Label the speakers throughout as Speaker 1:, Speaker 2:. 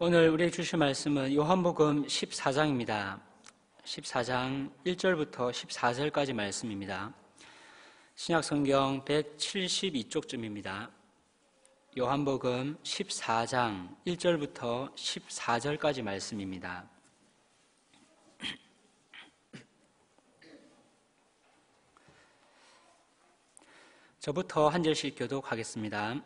Speaker 1: 오늘 우리에게 주실 말씀은 요한복음 14장입니다. 14장 1절부터 14절까지 말씀입니다. 신약성경 172쪽쯤입니다. 요한복음 14장 1절부터 14절까지 말씀입니다. 저부터 한 절씩 교독하겠습니다.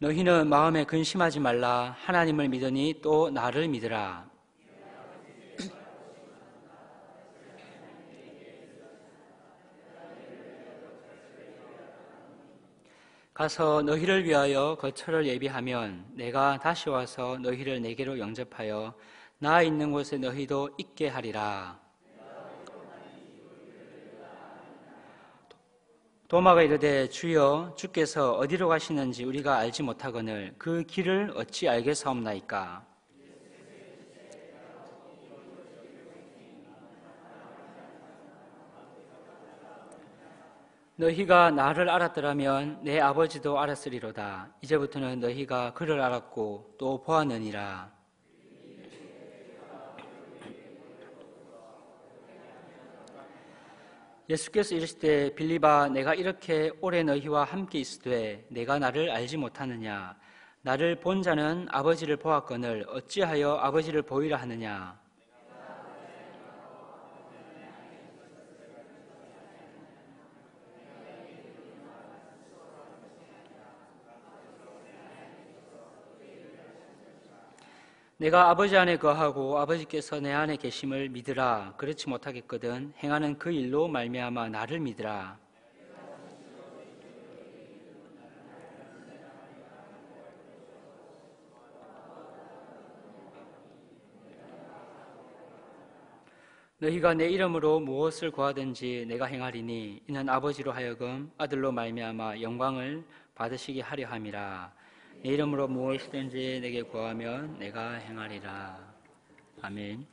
Speaker 1: 너희는 마음에 근심하지 말라. 하나님을 믿으니 또 나를 믿으라. 가서 너희를 위하여 거처를 예비하면 내가 다시 와서 너희를 내게로 영접하여 나 있는 곳에 너희도 있게 하리라. 도마가 이르되 주여 주께서 어디로 가시는지 우리가 알지 못하거늘 그 길을 어찌 알겠사옵나이까. 너희가 나를 알았더라면 내 아버지도 알았으리로다. 이제부터는 너희가 그를 알았고 또 보았느니라. 예수께서 이르시되 빌립아 내가 이렇게 오래 너희와 함께 있으되 내가 나를 알지 못하느냐. 나를 본 자는 아버지를 보았거늘 어찌하여 아버지를 보이라 하느냐. 내가 아버지 안에 거하고 아버지께서 내 안에 계심을 믿으라. 그렇지 못하겠거든 행하는 그 일로 말미암아 나를 믿으라. 너희가 내 이름으로 무엇을 구하든지 내가 행하리니 이는 아버지로 하여금 아들로 말미암아 영광을 받으시게 하려 함이라. 내 이름으로 무엇이든지 내게 구하면 내가 행하리라. 아멘.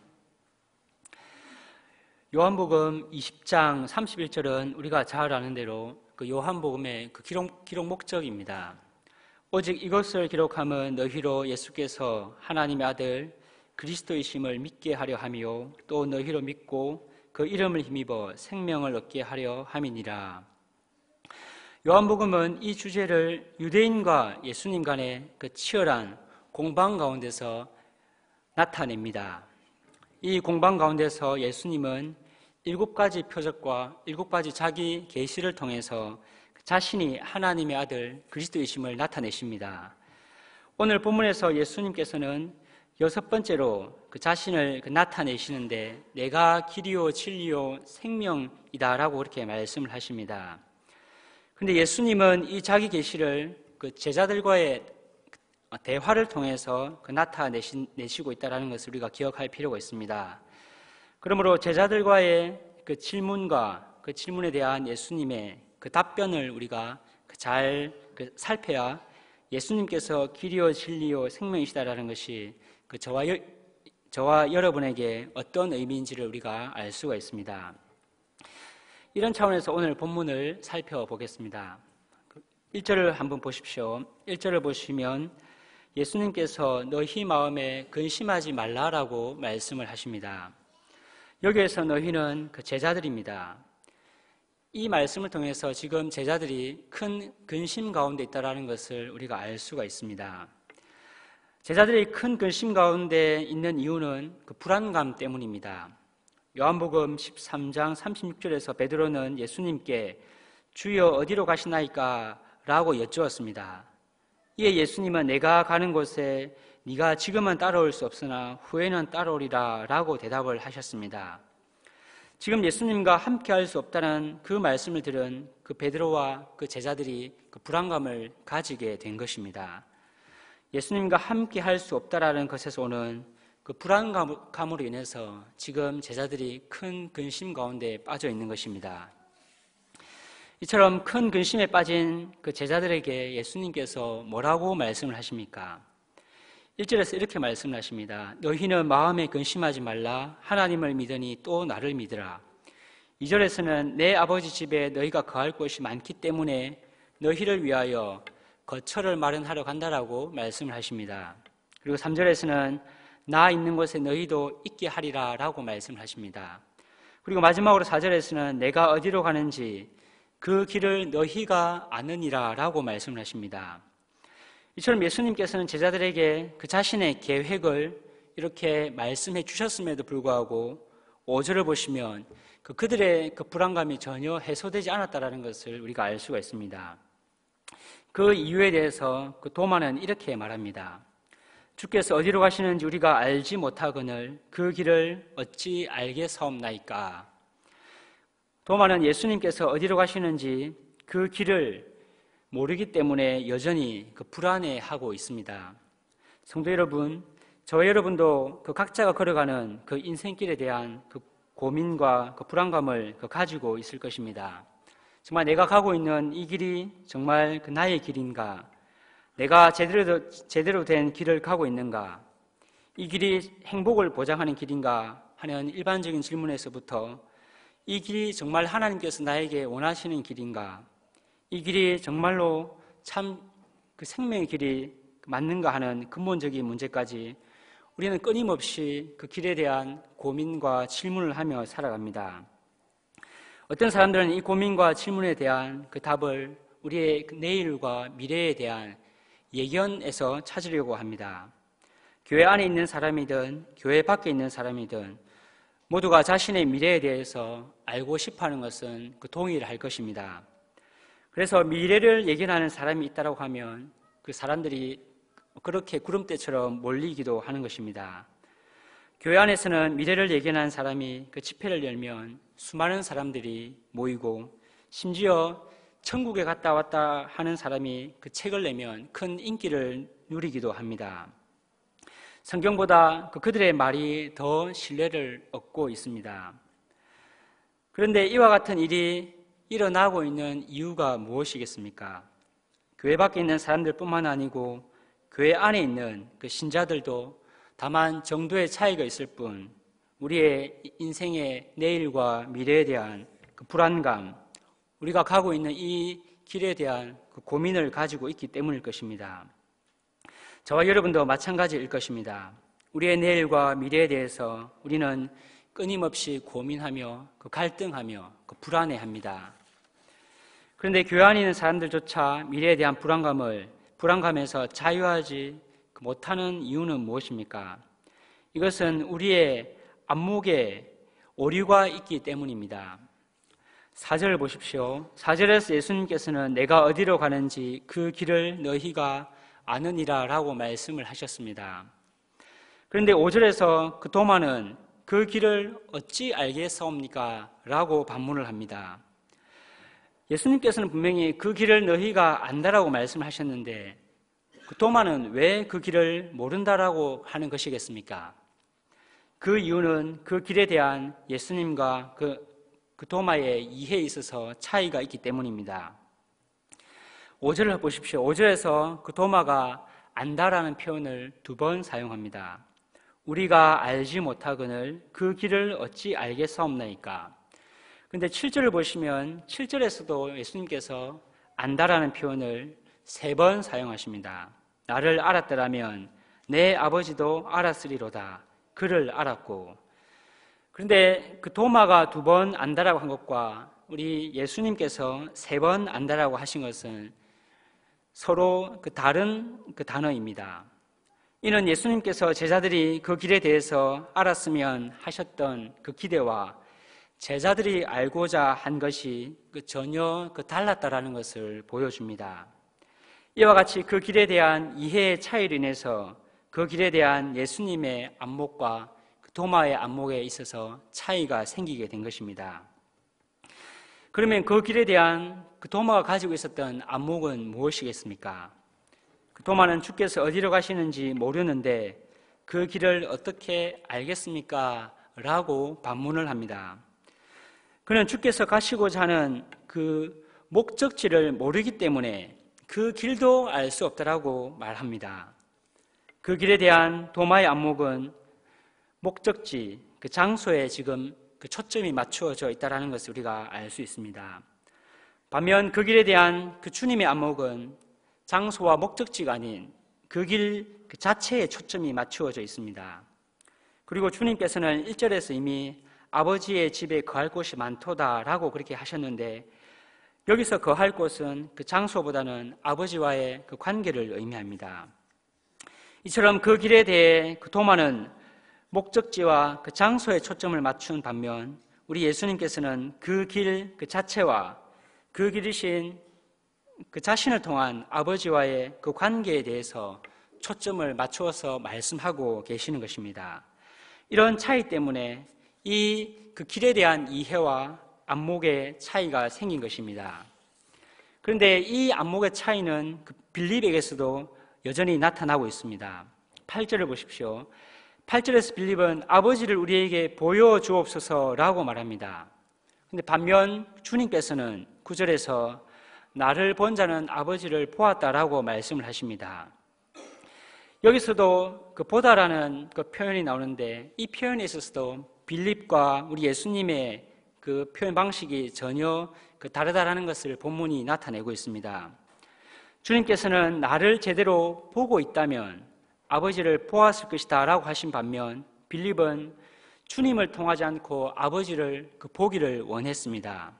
Speaker 1: 요한복음 20장 31절은 우리가 잘 아는 대로 그 요한복음의 그 기록 목적입니다. 오직 이것을 기록함은 너희로 예수께서 하나님의 아들 그리스도이심을 믿게 하려 함이요 또 너희로 믿고 그 이름을 힘입어 생명을 얻게 하려 함이니라. 요한복음은 이 주제를 유대인과 예수님 간의 그 치열한 공방 가운데서 나타냅니다. 이 공방 가운데서 예수님은 7가지 표적과 7가지 자기 계시를 통해서 자신이 하나님의 아들 그리스도이심을 나타내십니다. 오늘 본문에서 예수님께서는 6번째로 그 자신을 나타내시는데 내가 길이요 진리요 생명이다라고 그렇게 말씀을 하십니다. 그런데 예수님은 이 자기 계시를 그 제자들과의 대화를 통해서 나타내시고 있다는 것을 우리가 기억할 필요가 있습니다. 그러므로 제자들과의 그 질문과 그 질문에 대한 예수님의 그 답변을 우리가 잘 살펴야 예수님께서 길이요 진리요 생명이시다라는 것이 그 저와 여러분에게 어떤 의미인지를 우리가 알 수가 있습니다. 이런 차원에서 오늘 본문을 살펴보겠습니다. 1절을 한번 보십시오. 1절을 보시면 예수님께서 너희 마음에 근심하지 말라라고 말씀을 하십니다. 여기에서 너희는 그 제자들입니다. 이 말씀을 통해서 지금 제자들이 큰 근심 가운데 있다는 것을 우리가 알 수가 있습니다. 제자들이 큰 근심 가운데 있는 이유는 그 불안감 때문입니다. 요한복음 13장 36절에서 베드로는 예수님께 주여 어디로 가시나이까? 라고 여쭈었습니다. 이에 예수님은 내가 가는 곳에 네가 지금은 따라올 수 없으나 후에는 따라오리라 라고 대답을 하셨습니다. 지금 예수님과 함께 할 수 없다는 그 말씀을 들은 그 베드로와 그 제자들이 그 불안감을 가지게 된 것입니다. 예수님과 함께 할 수 없다라는 것에서 오는 그 불안감으로 인해서 지금 제자들이 큰 근심 가운데 빠져 있는 것입니다. 이처럼 큰 근심에 빠진 그 제자들에게 예수님께서 뭐라고 말씀을 하십니까? 1절에서 이렇게 말씀을 하십니다. 너희는 마음에 근심하지 말라. 하나님을 믿으니 또 나를 믿으라. 2절에서는 내 아버지 집에 너희가 거할 곳이 많기 때문에 너희를 위하여 거처를 마련하러 간다라고 말씀을 하십니다. 그리고 3절에서는 나 있는 곳에 너희도 있게 하리라 라고 말씀하십니다. 그리고 마지막으로 4절에서는 내가 어디로 가는지 그 길을 너희가 아느니라 라고 말씀을 하십니다. 이처럼 예수님께서는 제자들에게 그 자신의 계획을 이렇게 말씀해 주셨음에도 불구하고 5절을 보시면 그들의 그 불안감이 전혀 해소되지 않았다는 것을 우리가 알 수가 있습니다. 그 이유에 대해서 그 도마는 이렇게 말합니다. 주께서 어디로 가시는지 우리가 알지 못하거늘 그 길을 어찌 알겠사옵나이까. 도마는 예수님께서 어디로 가시는지 그 길을 모르기 때문에 여전히 그 불안해하고 있습니다. 성도 여러분, 저와 여러분도 그 각자가 걸어가는 그 인생길에 대한 그 고민과 그 불안감을 가지고 있을 것입니다. 정말 내가 가고 있는 이 길이 정말 그 나의 길인가? 내가 제대로 된 길을 가고 있는가? 이 길이 행복을 보장하는 길인가? 하는 일반적인 질문에서부터 이 길이 정말 하나님께서 나에게 원하시는 길인가? 이 길이 정말로 참 그 생명의 길이 맞는가 하는 근본적인 문제까지 우리는 끊임없이 그 길에 대한 고민과 질문을 하며 살아갑니다. 어떤 사람들은 이 고민과 질문에 대한 그 답을 우리의 내일과 미래에 대한 예견에서 찾으려고 합니다. 교회 안에 있는 사람이든 교회 밖에 있는 사람이든 모두가 자신의 미래에 대해서 알고 싶어하는 것은 그 동일할 것입니다. 그래서 미래를 예견하는 사람이 있다고 하면 그 사람들이 그렇게 구름대처럼 몰리기도 하는 것입니다. 교회 안에서는 미래를 예견하는 사람이 그 집회를 열면 수많은 사람들이 모이고 심지어 천국에 갔다 왔다 하는 사람이 그 책을 내면 큰 인기를 누리기도 합니다. 성경보다 그들의 말이 더 신뢰를 얻고 있습니다. 그런데 이와 같은 일이 일어나고 있는 이유가 무엇이겠습니까? 교회 밖에 있는 사람들뿐만 아니고 교회 안에 있는 그 신자들도 다만 정도의 차이가 있을 뿐 우리의 인생의 내일과 미래에 대한 그 불안감, 우리가 가고 있는 이 길에 대한 그 고민을 가지고 있기 때문일 것입니다. 저와 여러분도 마찬가지일 것입니다. 우리의 내일과 미래에 대해서 우리는 끊임없이 고민하며 그 갈등하며 그 불안해합니다. 그런데 교회 안에 있는 사람들조차 미래에 대한 불안감에서 자유하지 못하는 이유는 무엇입니까? 이것은 우리의 안목에 오류가 있기 때문입니다. 4절을 보십시오. 4절에서 예수님께서는 내가 어디로 가는지 그 길을 너희가 아느니라 라고 말씀을 하셨습니다. 그런데 5절에서 그 도마는 그 길을 어찌 알겠사옵니까? 라고 반문을 합니다. 예수님께서는 분명히 그 길을 너희가 안다라고 말씀하셨는데 그 도마는 왜 그 길을 모른다라고 하는 것이겠습니까? 그 이유는 그 길에 대한 예수님과 그 도마의 이해에 있어서 차이가 있기 때문입니다. 5절을 보십시오. 5절에서 그 도마가 안다라는 표현을 2번 사용합니다. 우리가 알지 못하거늘 그 길을 어찌 알겠사옵나이까. 그런데 7절을 보시면 7절에서도 예수님께서 안다라는 표현을 3번 사용하십니다. 나를 알았더라면 내 아버지도 알았으리로다. 그를 알았고. 그런데 그 도마가 2번 안다라고 한 것과 우리 예수님께서 3번 안다라고 하신 것은 서로 다른 단어입니다. 이는 예수님께서 제자들이 그 길에 대해서 알았으면 하셨던 그 기대와 제자들이 알고자 한 것이 전혀 달랐다라는 것을 보여줍니다. 이와 같이 그 길에 대한 이해의 차이로 인해서 그 길에 대한 예수님의 안목과 도마의 안목에 있어서 차이가 생기게 된 것입니다. 그러면 그 길에 대한 그 도마가 가지고 있었던 안목은 무엇이겠습니까? 그 도마는 주께서 어디로 가시는지 모르는데 그 길을 어떻게 알겠습니까? 라고 반문을 합니다. 그는 주께서 가시고자 하는 그 목적지를 모르기 때문에 그 길도 알 수 없다라고 말합니다. 그 길에 대한 도마의 안목은 목적지, 그 장소에 지금 그 초점이 맞추어져 있다는 것을 우리가 알 수 있습니다. 반면 그 길에 대한 그 주님의 안목은 장소와 목적지가 아닌 그 길 그 자체에 초점이 맞추어져 있습니다. 그리고 주님께서는 1절에서 이미 아버지의 집에 거할 곳이 많도다라고 그렇게 하셨는데, 여기서 거할 곳은 그 장소보다는 아버지와의 그 관계를 의미합니다. 이처럼 그 길에 대해 그 도마는 목적지와 그 장소에 초점을 맞춘 반면, 우리 예수님께서는 그 길 그 자체와 그 길이신 그 자신을 통한 아버지와의 그 관계에 대해서 초점을 맞추어서 말씀하고 계시는 것입니다. 이런 차이 때문에 이 그 길에 대한 이해와 안목의 차이가 생긴 것입니다. 그런데 이 안목의 차이는 그 빌립에게서도 여전히 나타나고 있습니다. 8절을 보십시오. 8절에서 빌립은 아버지를 우리에게 보여주옵소서라고 말합니다. 그런데 반면 주님께서는 9절에서 나를 본 자는 아버지를 보았다라고 말씀을 하십니다. 여기서도 그 보다라는 그 표현이 나오는데, 이 표현에 있어서도 빌립과 우리 예수님의 그 표현 방식이 전혀 그 다르다라는 것을 본문이 나타내고 있습니다. 주님께서는 나를 제대로 보고 있다면 아버지를 보았을 것이다 라고 하신 반면, 빌립은 주님을 통하지 않고 아버지를 그 보기를 원했습니다.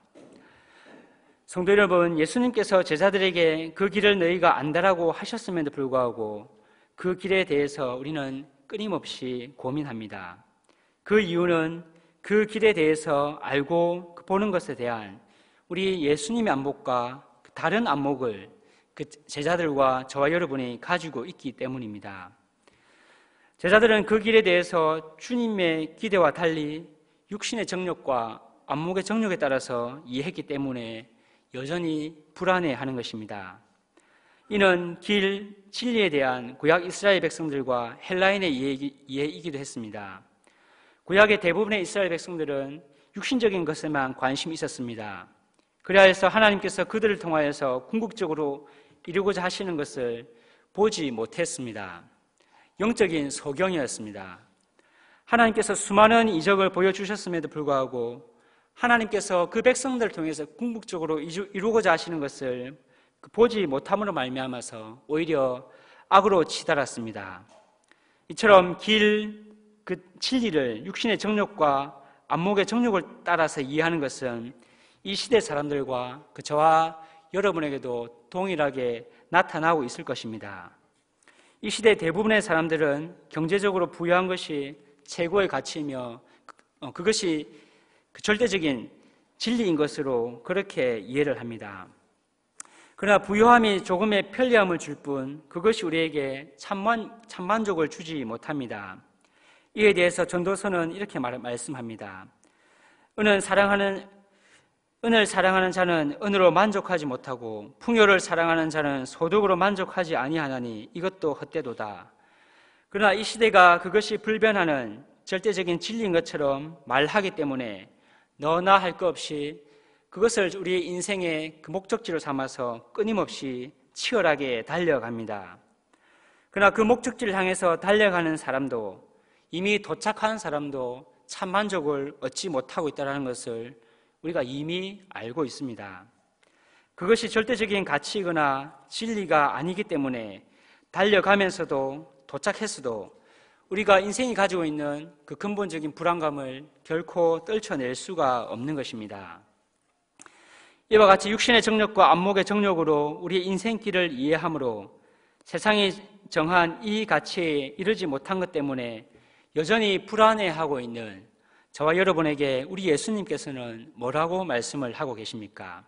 Speaker 1: 성도 여러분, 예수님께서 제자들에게 그 길을 너희가 안다라고 하셨음에도 불구하고 그 길에 대해서 우리는 끊임없이 고민합니다. 그 이유는 그 길에 대해서 알고 보는 것에 대한 우리 예수님의 안목과 다른 안목을 그 제자들과 저와 여러분이 가지고 있기 때문입니다. 제자들은 그 길에 대해서 주님의 기대와 달리 육신의 정욕과 안목의 정욕에 따라서 이해했기 때문에 여전히 불안해하는 것입니다. 이는 길, 진리에 대한 구약 이스라엘 백성들과 헬라인의 이해이기도 했습니다. 구약의 대부분의 이스라엘 백성들은 육신적인 것에만 관심이 있었습니다. 그래야 해서 하나님께서 그들을 통하여서 궁극적으로 이루고자 하시는 것을 보지 못했습니다. 영적인 소경이었습니다. 하나님께서 수많은 이적을 보여주셨음에도 불구하고 하나님께서 그 백성들을 통해서 궁극적으로 이루고자 하시는 것을 보지 못함으로 말미암아서 오히려 악으로 치달았습니다. 이처럼 그 진리를 육신의 정욕과 안목의 정욕을 따라서 이해하는 것은 이 시대 사람들과 저와 여러분에게도 동일하게 나타나고 있을 것입니다. 이 시대 대부분의 사람들은 경제적으로 부유한 것이 최고의 가치이며 그것이 그 절대적인 진리인 것으로 그렇게 이해를 합니다. 그러나 부유함이 조금의 편리함을 줄 뿐 그것이 우리에게 참만족을 주지 못합니다. 이에 대해서 전도서는 이렇게 말씀합니다. 은을 사랑하는 자는 은으로 만족하지 못하고 풍요를 사랑하는 자는 소득으로 만족하지 아니하나니 이것도 헛되도다. 그러나 이 시대가 그것이 불변하는 절대적인 진리인 것처럼 말하기 때문에 너나 할 것 없이 그것을 우리의 인생의 그 목적지로 삼아서 끊임없이 치열하게 달려갑니다. 그러나 그 목적지를 향해서 달려가는 사람도, 이미 도착한 사람도 참 만족을 얻지 못하고 있다는 것을 우리가 이미 알고 있습니다. 그것이 절대적인 가치이거나 진리가 아니기 때문에 달려가면서도 도착했어도 우리가 인생이 가지고 있는 그 근본적인 불안감을 결코 떨쳐낼 수가 없는 것입니다. 이와 같이 육신의 정욕과 안목의 정욕으로 우리의 인생길을 이해함으로 세상이 정한 이 가치에 이르지 못한 것 때문에 여전히 불안해하고 있는 저와 여러분에게 우리 예수님께서는 뭐라고 말씀을 하고 계십니까?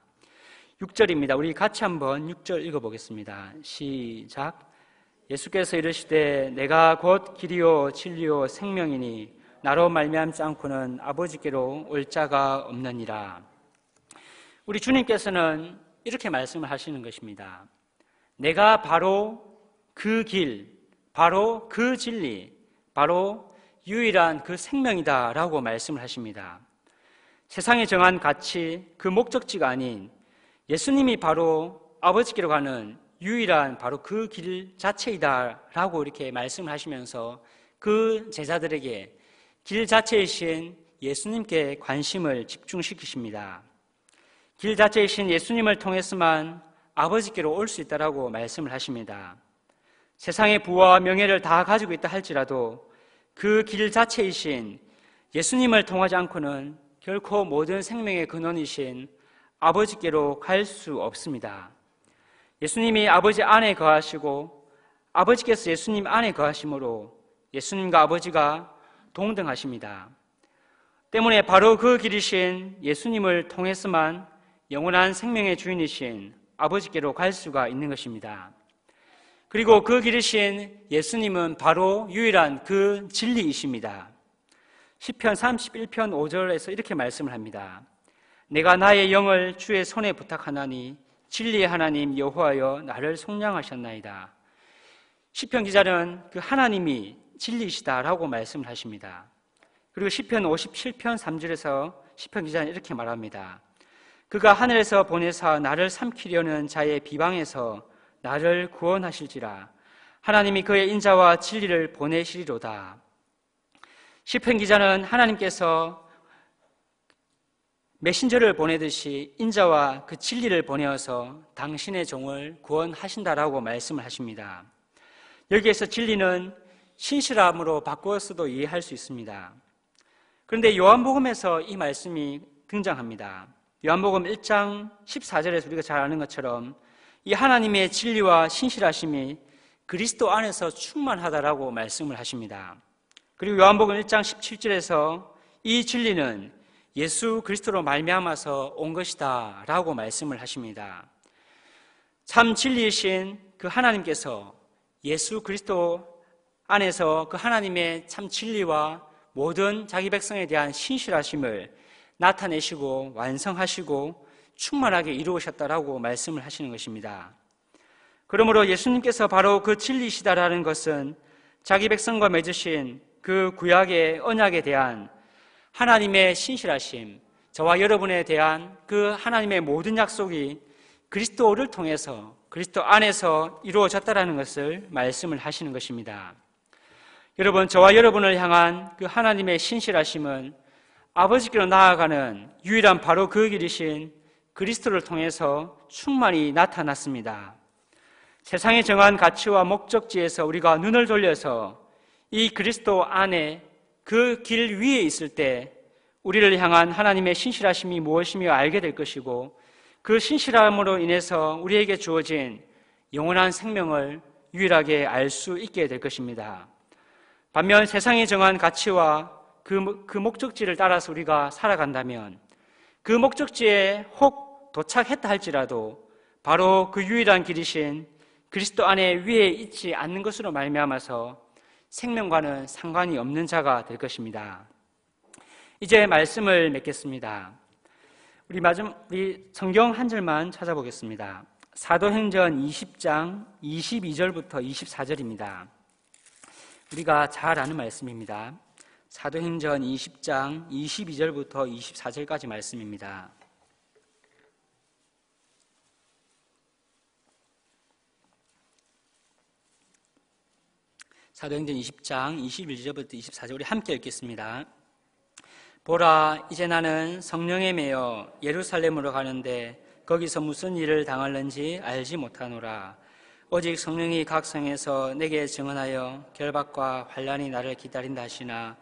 Speaker 1: 6절입니다. 우리 같이 한번 6절 읽어보겠습니다. 시작. 예수께서 이르시되 내가 곧 길이요 진리요 생명이니 나로 말미암지 않고는 아버지께로 올 자가 없느니라. 우리 주님께서는 이렇게 말씀을 하시는 것입니다. 내가 바로 그 길, 바로 그 진리, 바로 유일한 그 생명이다 라고 말씀을 하십니다. 세상에 정한 가치, 그 목적지가 아닌 예수님이 바로 아버지께로 가는 유일한 바로 그 길 자체이다 라고 이렇게 말씀을 하시면서 그 제자들에게 길 자체이신 예수님께 관심을 집중시키십니다. 길 자체이신 예수님을 통해서만 아버지께로 올 수 있다라고 말씀을 하십니다. 세상의 부와 명예를 다 가지고 있다 할지라도 그 길 자체이신 예수님을 통하지 않고는 결코 모든 생명의 근원이신 아버지께로 갈 수 없습니다. 예수님이 아버지 안에 거하시고 아버지께서 예수님 안에 거하심으로 예수님과 아버지가 동등하십니다. 때문에 바로 그 길이신 예수님을 통해서만 영원한 생명의 주인이신 아버지께로 갈 수가 있는 것입니다. 그리고 그 길이신 예수님은 바로 유일한 그 진리이십니다. 시편 31편 5절에서 이렇게 말씀을 합니다. 내가 나의 영을 주의 손에 부탁하나니 진리의 하나님 여호와여 나를 속량하셨나이다. 시편 기자는 그 하나님이 진리이시다라고 말씀을 하십니다. 그리고 시편 57편 3절에서 시편 기자는 이렇게 말합니다. 그가 하늘에서 보내사 나를 삼키려는 자의 비방에서 나를 구원하실지라. 하나님이 그의 인자와 진리를 보내시리로다. 시편 기자는 하나님께서 메신저를 보내듯이 인자와 그 진리를 보내어서 당신의 종을 구원하신다라고 말씀을 하십니다. 여기에서 진리는 신실함으로 바꾸어서도 이해할 수 있습니다. 그런데 요한복음에서 이 말씀이 등장합니다. 요한복음 1장 14절에서 우리가 잘 아는 것처럼 이 하나님의 진리와 신실하심이 그리스도 안에서 충만하다라고 말씀을 하십니다. 그리고 요한복음 1장 17절에서 이 진리는 예수 그리스도로 말미암아서 온 것이다 라고 말씀을 하십니다. 참 진리이신 그 하나님께서 예수 그리스도 안에서 그 하나님의 참 진리와 모든 자기 백성에 대한 신실하심을 나타내시고 완성하시고 충만하게 이루으셨다라고 말씀을 하시는 것입니다. 그러므로 예수님께서 바로 그 진리이시다라는 것은 자기 백성과 맺으신 그 구약의 언약에 대한 하나님의 신실하심, 저와 여러분에 대한 그 하나님의 모든 약속이 그리스도를 통해서 그리스도 안에서 이루어졌다라는 것을 말씀을 하시는 것입니다. 여러분, 저와 여러분을 향한 그 하나님의 신실하심은 아버지께로 나아가는 유일한 바로 그 길이신 그리스도를 통해서 충만히 나타났습니다. 세상에 정한 가치와 목적지에서 우리가 눈을 돌려서 이 그리스도 안에 그 길 위에 있을 때 우리를 향한 하나님의 신실하심이 무엇이며 알게 될 것이고 그 신실함으로 인해서 우리에게 주어진 영원한 생명을 유일하게 알 수 있게 될 것입니다. 반면 세상이 정한 가치와 그 목적지를 따라서 우리가 살아간다면 그 목적지에 혹 도착했다 할지라도 바로 그 유일한 길이신 그리스도 안에 위에 있지 않는 것으로 말미암아서 생명과는 상관이 없는 자가 될 것입니다. 이제 말씀을 맺겠습니다. 우리 성경 한 절만 찾아보겠습니다. 사도행전 20장 22절부터 24절입니다. 우리가 잘 아는 말씀입니다. 사도행전 20장 22절부터 24절까지 말씀입니다. 사도행전 20장 21절부터 24절 우리 함께 읽겠습니다. 보라, 이제 나는 성령에 매여 예루살렘으로 가는데 거기서 무슨 일을 당할는지 알지 못하노라. 오직 성령이 각 성에서 내게 증언하여 결박과 환난이 나를 기다린다 하시나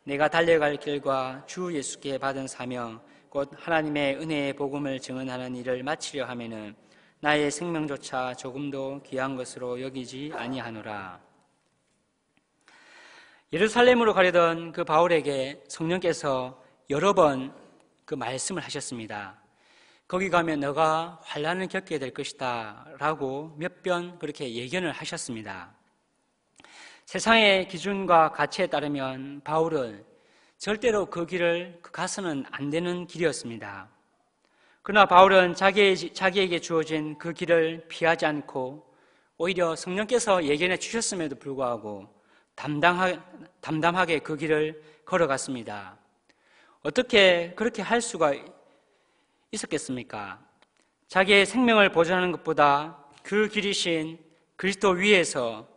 Speaker 1: 내가 달려갈 길과 주 예수께 받은 사명 곧 하나님의 은혜의 복음을 증언하는 일을 마치려 하면은 나의 생명조차 조금도 귀한 것으로 여기지 아니하노라. 예루살렘으로 가려던 그 바울에게 성령께서 여러 번 그 말씀을 하셨습니다. 거기 가면 너가 환난을 겪게 될 것이다 라고 몇 번 그렇게 예견을 하셨습니다. 세상의 기준과 가치에 따르면 바울은 절대로 그 길을 가서는 안 되는 길이었습니다. 그러나 바울은 자기에게 주어진 그 길을 피하지 않고 오히려 성령께서 예견해 주셨음에도 불구하고 담담하게 그 길을 걸어갔습니다. 어떻게 그렇게 할 수가 있었겠습니까? 자기의 생명을 보존하는 것보다 그 길이신 그리스도 위에서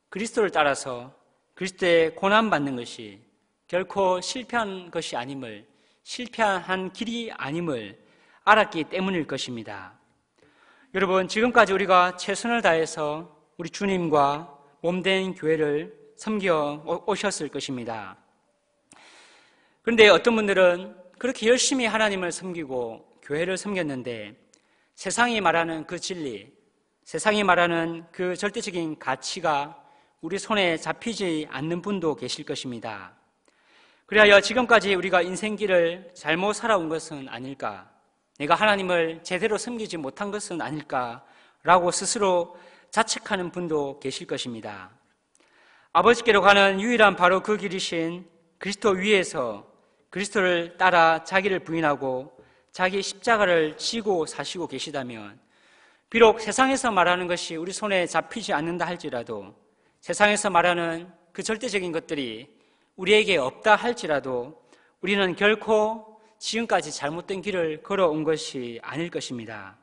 Speaker 1: 그리스도를 따라서 그리스도의 고난받는 것이 결코 실패한 것이 아님을, 실패한 길이 아님을 알았기 때문일 것입니다. 여러분, 지금까지 우리가 최선을 다해서 우리 주님과 몸된 교회를 섬겨 오셨을 것입니다. 그런데 어떤 분들은 그렇게 열심히 하나님을 섬기고 교회를 섬겼는데 세상이 말하는 그 진리, 세상이 말하는 그 절대적인 가치가 우리 손에 잡히지 않는 분도 계실 것입니다. 그리하여 지금까지 우리가 인생길을 잘못 살아온 것은 아닐까, 내가 하나님을 제대로 섬기지 못한 것은 아닐까라고 스스로 자책하는 분도 계실 것입니다. 아버지께로 가는 유일한 바로 그 길이신 그리스도 위에서 그리스도를 따라 자기를 부인하고 자기 십자가를 지고 사시고 계시다면, 비록 세상에서 말하는 것이 우리 손에 잡히지 않는다 할지라도, 세상에서 말하는 그 절대적인 것들이 우리에게 없다 할지라도 우리는 결코 지금까지 잘못된 길을 걸어온 것이 아닐 것입니다.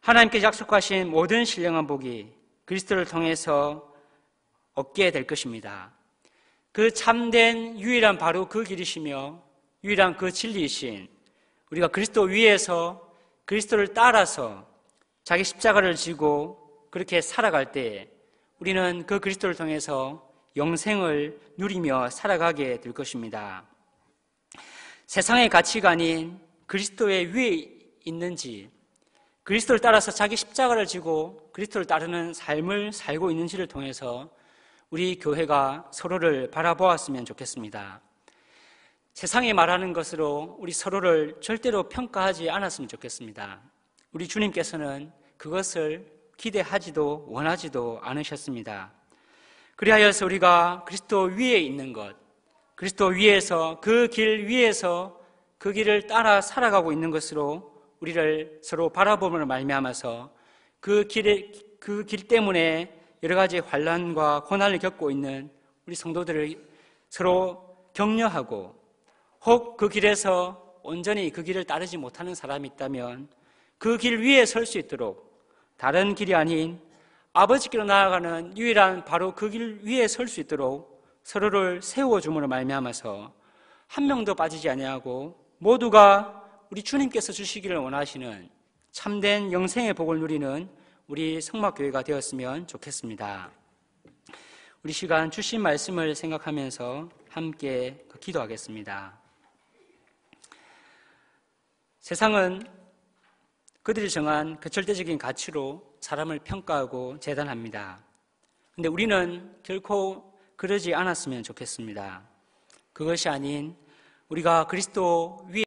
Speaker 1: 하나님께서 약속하신 모든 신령한 복이 그리스도를 통해서 얻게 될 것입니다. 그 참된 유일한 바로 그 길이시며 유일한 그 진리이신 우리가 그리스도 위에서 그리스도를 따라서 자기 십자가를 지고 그렇게 살아갈 때 우리는 그 그리스도를 통해서 영생을 누리며 살아가게 될 것입니다. 세상의 가치가 아닌 그리스도의 위에 있는지, 그리스도를 따라서 자기 십자가를 지고 그리스도를 따르는 삶을 살고 있는지를 통해서 우리 교회가 서로를 바라보았으면 좋겠습니다. 세상이 말하는 것으로 우리 서로를 절대로 평가하지 않았으면 좋겠습니다. 우리 주님께서는 그것을 기대하지도 원하지도 않으셨습니다. 그리하여서 우리가 그리스도 위에 있는 것, 그리스도 위에서 그 길 위에서 그 길을 따라 살아가고 있는 것으로 우리를 서로 바라보므로 말미암아서 그 길 때문에 여러 가지 환난과 고난을 겪고 있는 우리 성도들을 서로 격려하고, 혹 그 길에서 온전히 그 길을 따르지 못하는 사람이 있다면 그 길 위에 설 수 있도록, 다른 길이 아닌 아버지께로 나아가는 유일한 바로 그 길 위에 설 수 있도록 서로를 세워줌으로 말미암아서 한 명도 빠지지 아니하고 모두가 우리 주님께서 주시기를 원하시는 참된 영생의 복을 누리는 우리 성막교회가 되었으면 좋겠습니다. 우리 시간 주신 말씀을 생각하면서 함께 기도하겠습니다. 세상은 그들이 정한 그 절대적인 가치로 사람을 평가하고 재단합니다. 그런데 우리는 결코 그러지 않았으면 좋겠습니다. 그것이 아닌 우리가 그리스도 위에